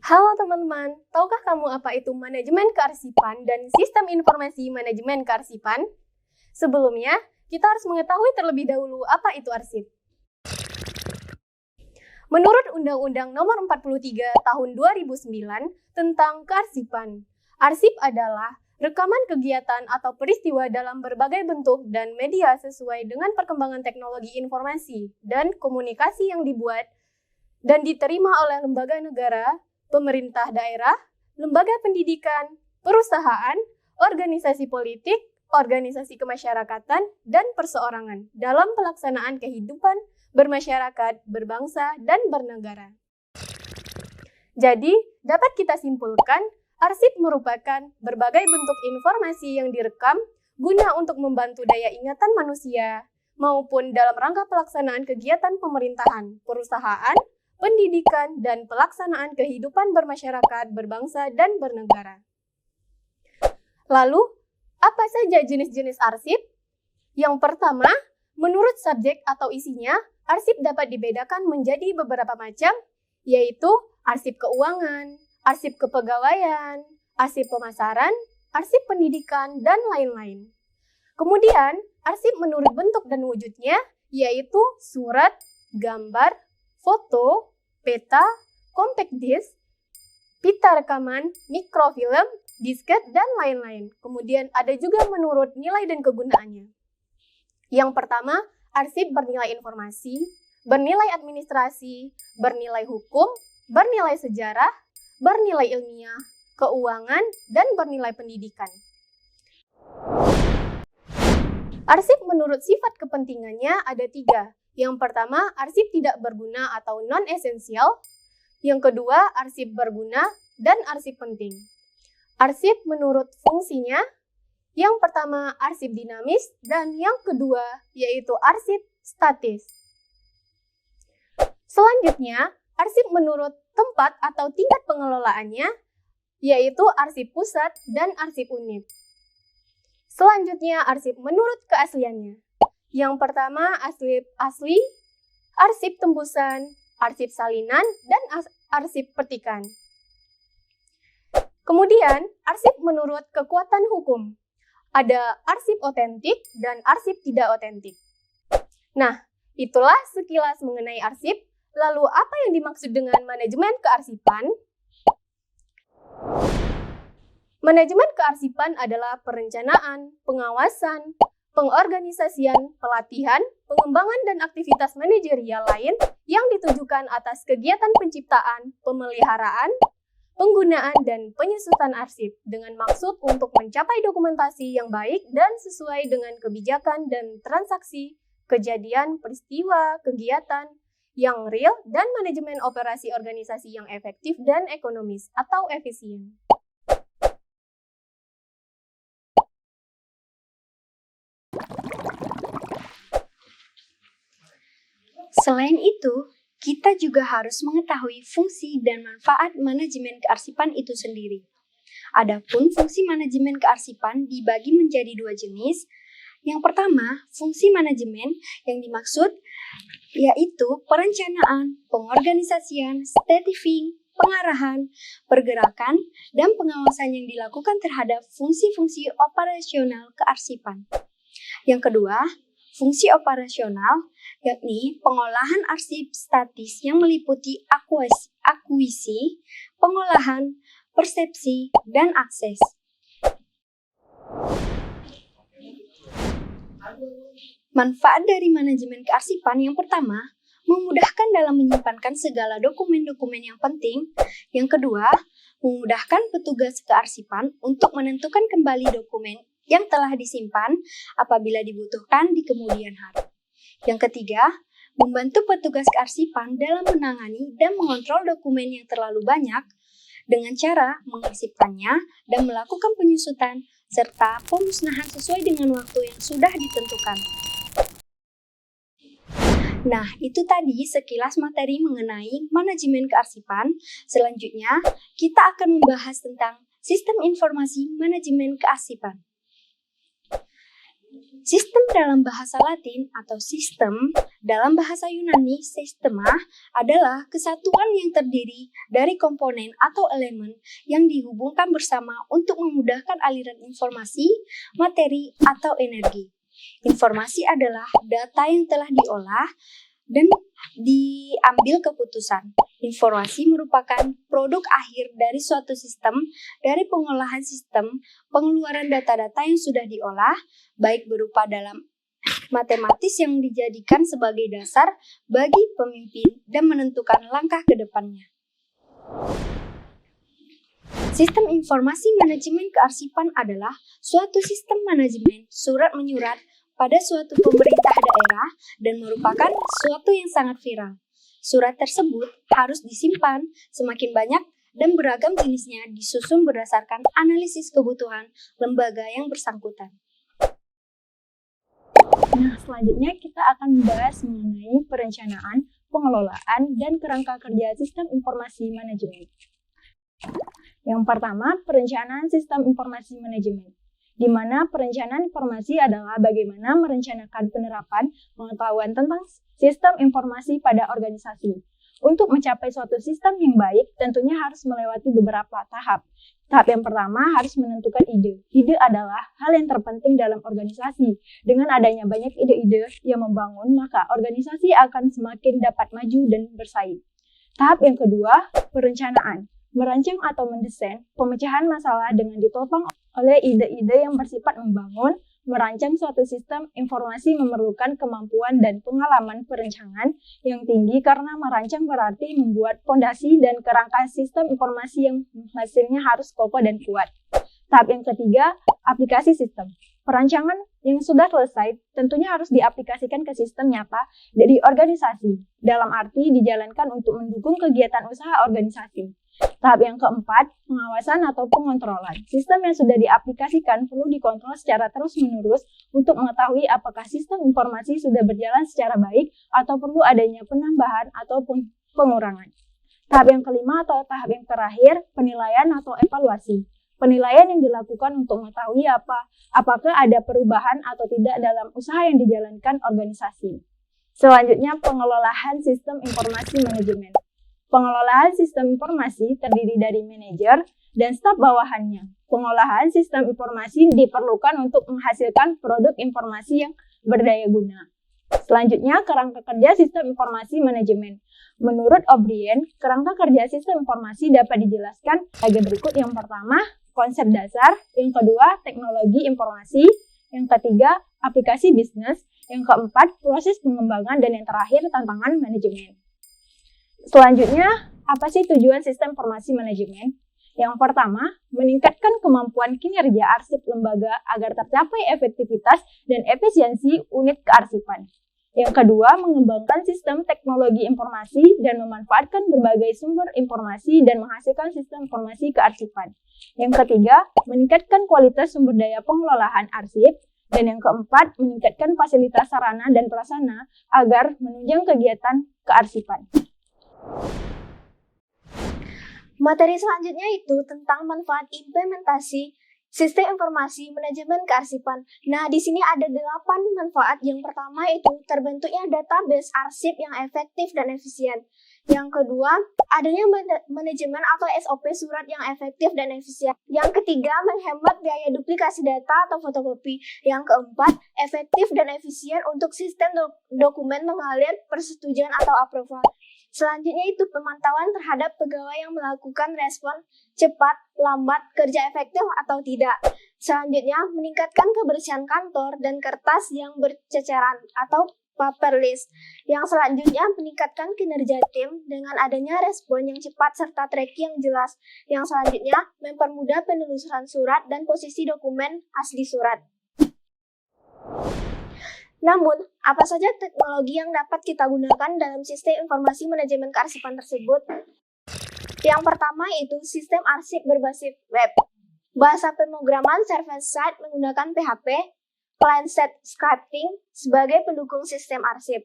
Halo teman-teman, tahukah kamu apa itu manajemen kearsipan dan sistem informasi manajemen kearsipan? Sebelumnya, kita harus mengetahui terlebih dahulu apa itu arsip. Menurut Undang-Undang Nomor 43 Tahun 2009 tentang kearsipan, arsip adalah rekaman kegiatan atau peristiwa dalam berbagai bentuk dan media sesuai dengan perkembangan teknologi informasi dan komunikasi yang dibuat dan diterima oleh lembaga negara, pemerintah daerah, lembaga pendidikan, perusahaan, organisasi politik, organisasi kemasyarakatan, dan perseorangan dalam pelaksanaan kehidupan bermasyarakat, berbangsa, dan bernegara. Jadi, dapat kita simpulkan, arsip merupakan berbagai bentuk informasi yang direkam guna untuk membantu daya ingatan manusia, maupun dalam rangka pelaksanaan kegiatan pemerintahan, perusahaan, pendidikan, dan pelaksanaan kehidupan bermasyarakat, berbangsa, dan bernegara. Lalu, apa saja jenis-jenis arsip? Yang pertama, menurut subjek atau isinya, arsip dapat dibedakan menjadi beberapa macam, yaitu arsip keuangan, arsip kepegawaian, arsip pemasaran, arsip pendidikan, dan lain-lain. Kemudian, arsip menurut bentuk dan wujudnya, yaitu surat, gambar, foto, peta, compact disc, pita rekaman, mikrofilm, disket, dan lain-lain. Kemudian ada juga menurut nilai dan kegunaannya. Yang pertama, arsip bernilai informasi, bernilai administrasi, bernilai hukum, bernilai sejarah, bernilai ilmiah, keuangan, dan bernilai pendidikan. Arsip menurut sifat kepentingannya ada 3. Yang pertama, arsip tidak berguna atau non-esensial. Yang kedua, arsip berguna dan arsip penting. Arsip menurut fungsinya, yang pertama arsip dinamis dan yang kedua yaitu arsip statis. Selanjutnya, arsip menurut tempat atau tingkat pengelolaannya, yaitu arsip pusat dan arsip unit. Selanjutnya, arsip menurut keasliannya. Yang pertama, arsip asli, arsip tembusan, arsip salinan, dan arsip petikan. Kemudian, arsip menurut kekuatan hukum. Ada arsip otentik dan arsip tidak otentik. Nah, itulah sekilas mengenai arsip. Lalu, apa yang dimaksud dengan manajemen kearsipan? Manajemen kearsipan adalah perencanaan, pengawasan, pengorganisasian, pelatihan, pengembangan, dan aktivitas manajerial lain yang ditujukan atas kegiatan penciptaan, pemeliharaan, penggunaan, dan penyusutan arsip dengan maksud untuk mencapai dokumentasi yang baik dan sesuai dengan kebijakan dan transaksi, kejadian, peristiwa, kegiatan yang real, dan manajemen operasi organisasi yang efektif dan ekonomis atau efisien. Selain itu, kita juga harus mengetahui fungsi dan manfaat manajemen kearsipan itu sendiri. Adapun fungsi manajemen kearsipan dibagi menjadi 2 jenis. Yang pertama, fungsi manajemen yang dimaksud yaitu perencanaan, pengorganisasian, staffing, pengarahan, pergerakan, dan pengawasan yang dilakukan terhadap fungsi-fungsi operasional kearsipan. Yang kedua, fungsi operasional yakni pengolahan arsip statis yang meliputi akuisisi, pengolahan, persepsi, dan akses. Manfaat dari manajemen kearsipan yang pertama, memudahkan dalam menyimpankan segala dokumen-dokumen yang penting. Yang kedua, memudahkan petugas kearsipan untuk menentukan kembali dokumen yang telah disimpan apabila dibutuhkan di kemudian hari. Yang ketiga, membantu petugas kearsipan dalam menangani dan mengontrol dokumen yang terlalu banyak dengan cara mengarsipkannya dan melakukan penyusutan serta pemusnahan sesuai dengan waktu yang sudah ditentukan. Nah, itu tadi sekilas materi mengenai manajemen kearsipan. Selanjutnya, kita akan membahas tentang sistem informasi manajemen kearsipan. Sistem dalam bahasa Latin atau sistem dalam bahasa Yunani sistema adalah kesatuan yang terdiri dari komponen atau elemen yang dihubungkan bersama untuk memudahkan aliran informasi, materi, atau energi. Informasi adalah data yang telah diolah dan diambil keputusan. Informasi merupakan produk akhir dari suatu sistem, dari pengolahan sistem, pengeluaran data-data yang sudah diolah, baik berupa dalam matematis yang dijadikan sebagai dasar bagi pemimpin dan menentukan langkah ke depannya. Sistem informasi manajemen kearsipan adalah suatu sistem manajemen surat-menyurat pada suatu pemerintah daerah dan merupakan suatu yang sangat viral. Surat tersebut harus disimpan semakin banyak dan beragam jenisnya disusun berdasarkan analisis kebutuhan lembaga yang bersangkutan. Nah, selanjutnya kita akan membahas mengenai perencanaan, pengelolaan, dan kerangka kerja sistem informasi manajemen. Yang pertama, perencanaan sistem informasi manajemen, di mana perencanaan informasi adalah bagaimana merencanakan penerapan pengetahuan tentang sistem informasi pada organisasi. Untuk mencapai suatu sistem yang baik, tentunya harus melewati beberapa tahap. Tahap yang pertama harus menentukan ide. Ide adalah hal yang terpenting dalam organisasi. Dengan adanya banyak ide-ide yang membangun, maka organisasi akan semakin dapat maju dan bersaing. Tahap yang kedua, perencanaan. Merancang atau mendesain pemecahan masalah dengan ditopang oleh ide-ide yang bersifat membangun. Merancang suatu sistem informasi memerlukan kemampuan dan pengalaman perencanaan yang tinggi karena merancang berarti membuat fondasi dan kerangka sistem informasi yang hasilnya harus kokoh dan kuat. Tahap yang ketiga, aplikasi sistem. Perancangan yang sudah selesai tentunya harus diaplikasikan ke sistem nyata dari organisasi, dalam arti dijalankan untuk mendukung kegiatan usaha organisasi. Tahap yang keempat, pengawasan atau pengontrolan. Sistem yang sudah diaplikasikan perlu dikontrol secara terus-menerus untuk mengetahui apakah sistem informasi sudah berjalan secara baik atau perlu adanya penambahan atau pengurangan. Tahap yang kelima atau tahap yang terakhir, penilaian atau evaluasi. Penilaian yang dilakukan untuk mengetahui apakah ada perubahan atau tidak dalam usaha yang dijalankan organisasi. Selanjutnya, pengelolaan sistem informasi manajemen. Pengelolaan sistem informasi terdiri dari manajer dan staf bawahannya. Pengolahan sistem informasi diperlukan untuk menghasilkan produk informasi yang berdaya guna. Selanjutnya, kerangka kerja sistem informasi manajemen. Menurut O'Brien, kerangka kerja sistem informasi dapat dijelaskan sebagai berikut. Yang pertama, konsep dasar. Yang kedua, teknologi informasi. Yang ketiga, aplikasi bisnis. Yang keempat, proses pengembangan. Dan yang terakhir, tantangan manajemen. Selanjutnya, apa sih tujuan sistem informasi manajemen? Yang pertama, meningkatkan kemampuan kinerja arsip lembaga agar tercapai efektivitas dan efisiensi unit kearsipan. Yang kedua, mengembangkan sistem teknologi informasi dan memanfaatkan berbagai sumber informasi dan menghasilkan sistem informasi kearsipan. Yang ketiga, meningkatkan kualitas sumber daya pengelolaan arsip. Dan yang keempat, meningkatkan fasilitas sarana dan prasarana agar menunjang kegiatan kearsipan. Materi selanjutnya itu tentang manfaat implementasi sistem informasi manajemen kearsipan. Nah, di sini ada 8 manfaat. Yang pertama itu terbentuknya database arsip yang efektif dan efisien. Yang kedua, adanya manajemen atau SOP surat yang efektif dan efisien. Yang ketiga, menghemat biaya duplikasi data atau fotokopi. Yang keempat, efektif dan efisien untuk sistem dokumen mengalir persetujuan atau approval. Selanjutnya itu pemantauan terhadap pegawai yang melakukan respon cepat, lambat, kerja efektif atau tidak. Selanjutnya, meningkatkan kebersihan kantor dan kertas yang berceceran atau paperless. Yang selanjutnya, meningkatkan kinerja tim dengan adanya respon yang cepat serta tracking yang jelas. Yang selanjutnya, mempermudah penelusuran surat dan posisi dokumen asli surat. Namun, apa saja teknologi yang dapat kita gunakan dalam sistem informasi manajemen kearsipan tersebut? Yang pertama itu sistem arsip berbasis web. Bahasa pemrograman server-side menggunakan PHP, client-side scripting sebagai pendukung sistem arsip.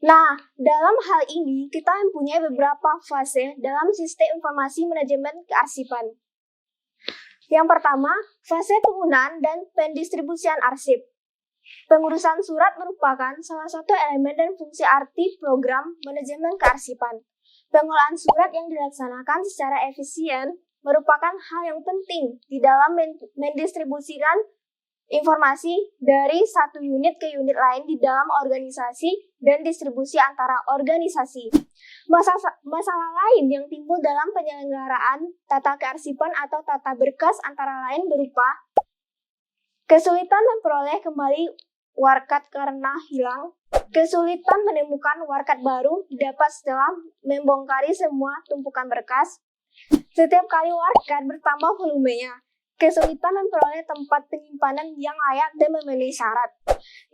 Nah, dalam hal ini kita mempunyai beberapa fase dalam sistem informasi manajemen kearsipan. Yang pertama, fase penggunaan dan pendistribusian arsip. Pengurusan surat merupakan salah satu elemen dan fungsi arti program manajemen kearsipan. Pengolahan surat yang dilaksanakan secara efisien merupakan hal yang penting di dalam mendistribusikan informasi dari satu unit ke unit lain di dalam organisasi dan distribusi antara organisasi. Masalah lain yang timbul dalam penyelenggaraan tata kearsipan atau tata berkas antara lain berupa kesulitan memperoleh kembali warkat karena hilang, kesulitan menemukan warkat baru didapat setelah membongkari semua tumpukan berkas. Setiap kali warkat bertambah volumenya, kesulitan memperoleh tempat penyimpanan yang layak dan memenuhi syarat.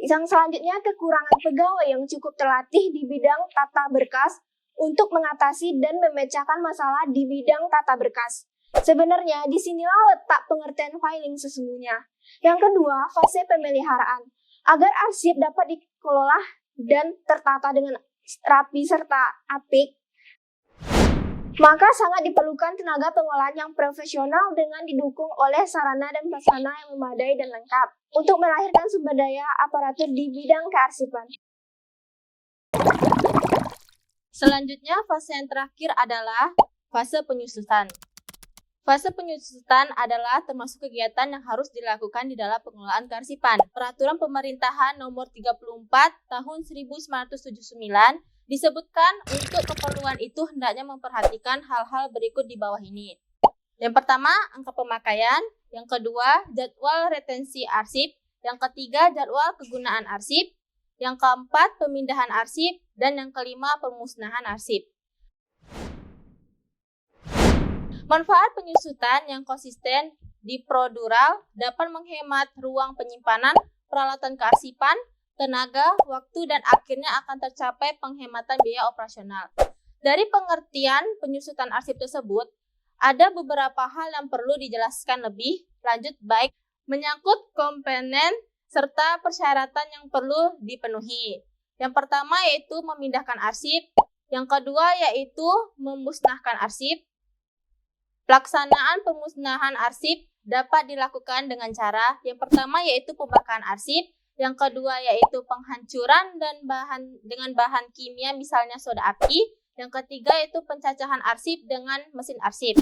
Yang selanjutnya, kekurangan pegawai yang cukup terlatih di bidang tata berkas untuk mengatasi dan memecahkan masalah di bidang tata berkas. Sebenarnya, disinilah letak pengertian filing sesungguhnya. Yang kedua, fase pemeliharaan. Agar arsip dapat dikelola dan tertata dengan rapi serta apik, maka sangat diperlukan tenaga pengolahan yang profesional dengan didukung oleh sarana dan prasarana yang memadai dan lengkap untuk melahirkan sumber daya aparatur di bidang kearsipan. Selanjutnya, fase yang terakhir adalah fase penyusutan. Fase penyusutan adalah termasuk kegiatan yang harus dilakukan di dalam pengelolaan kearsipan. Peraturan Pemerintahan Nomor 34 Tahun 1979 disebutkan untuk keperluan itu hendaknya memperhatikan hal-hal berikut di bawah ini. Yang pertama, angka pemakaian. Yang kedua, jadwal retensi arsip. Yang ketiga, jadwal kegunaan arsip. Yang keempat, pemindahan arsip. Dan yang kelima, pemusnahan arsip. Manfaat penyusutan yang konsisten di produral dapat menghemat ruang penyimpanan, peralatan kearsipan, tenaga, waktu, dan akhirnya akan tercapai penghematan biaya operasional. Dari pengertian penyusutan arsip tersebut, ada beberapa hal yang perlu dijelaskan lebih lanjut baik menyangkut komponen serta persyaratan yang perlu dipenuhi. Yang pertama yaitu memindahkan arsip, yang kedua yaitu memusnahkan arsip. Pelaksanaan pemusnahan arsip dapat dilakukan dengan cara yang pertama yaitu pembakaran arsip, yang kedua yaitu penghancuran dengan bahan kimia misalnya soda api, yang ketiga yaitu pencacahan arsip dengan mesin arsip.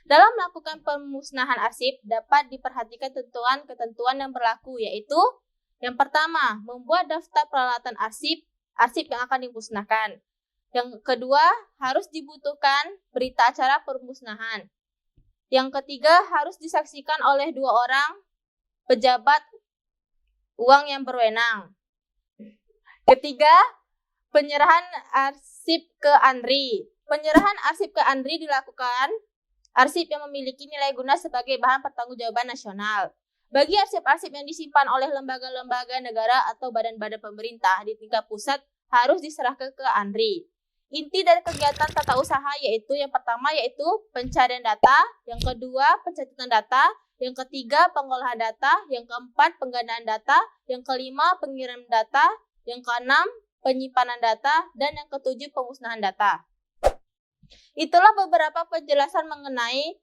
Dalam melakukan pemusnahan arsip dapat diperhatikan ketentuan yang berlaku yaitu yang pertama membuat daftar peralatan arsip yang akan dimusnahkan. Yang kedua, harus dibutuhkan berita acara pemusnahan. Yang ketiga, harus disaksikan oleh 2 orang pejabat uang yang berwenang. Ketiga, penyerahan arsip ke ANRI. Penyerahan arsip ke ANRI dilakukan arsip yang memiliki nilai guna sebagai bahan pertanggungjawaban nasional. Bagi arsip-arsip yang disimpan oleh lembaga-lembaga negara atau badan-badan pemerintah di tingkat pusat harus diserahkan ke ANRI. Inti dari kegiatan tata usaha yaitu yang pertama yaitu pencarian data, yang kedua pencatatan data, yang ketiga pengolahan data, yang keempat penggandaan data, yang kelima pengiriman data, yang keenam penyimpanan data, dan yang ketujuh pemusnahan data. Itulah beberapa penjelasan mengenai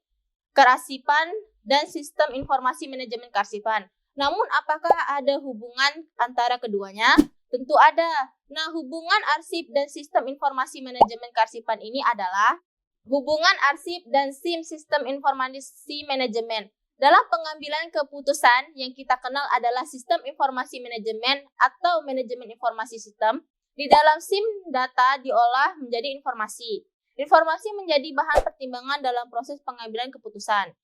kearsipan dan sistem informasi manajemen kearsipan. Namun apakah ada hubungan antara keduanya? Tentu ada. Nah, hubungan arsip dan sistem informasi manajemen kearsipan ini adalah hubungan arsip dan SIM, sistem informasi manajemen. Dalam pengambilan keputusan yang kita kenal adalah sistem informasi manajemen atau manajemen informasi sistem. Di dalam SIM, data diolah menjadi informasi. Informasi menjadi bahan pertimbangan dalam proses pengambilan keputusan.